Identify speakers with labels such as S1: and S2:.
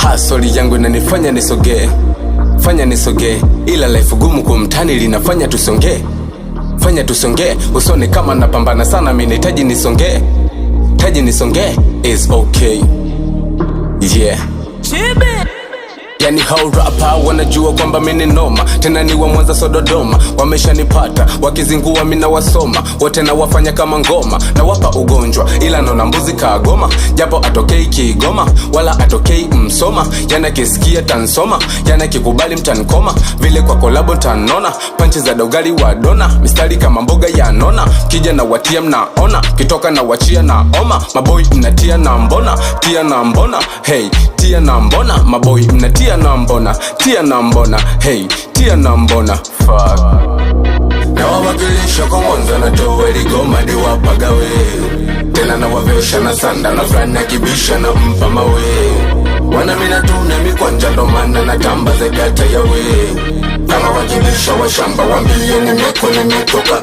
S1: Hasoli yangu inanifanya nisogee, fanya nisogee, ila life gumu kwa mtani linafanya tusongee, fanya tusongee. Usone kama napambana sana, mimi nahitaji nisongee, taji nisongee, is okay, yeah. Yani hao rapa wanajua kwamba mimi noma, tena ni wa Mwanza so Dodoma. Wameshanipata wakizingua mimi na wasoma, wote na wafanya kama ngoma, na wapa ugonjwa ila naona mbuzi kagoma. Japo atokei Kigoma wala atokei Msoma, yana kisikia tansoma, yana kikubali mtankoma. Vile kwa kolabo tanona, panchi za dogali wa dona, mistari kama mboga ya nona. Kija na watia mnaona, kitoka na wachia na oma. Maboy mnatia na mbona, tia na mbona, hey, tia na mbona. Maboy mnatia na mbona, tia na mbona, hey, tia na mbona, fuck. Na wawakilisha kwa Mwanza na Joeli Goma di wapagawe, tena na wavesha na sanda na frana kibisha na mpa mawe. Wana mina tune mikwanja ndo mana na tamba ze gata yawe. Kama wakibisha wa shamba wambie nimeko nimetoka.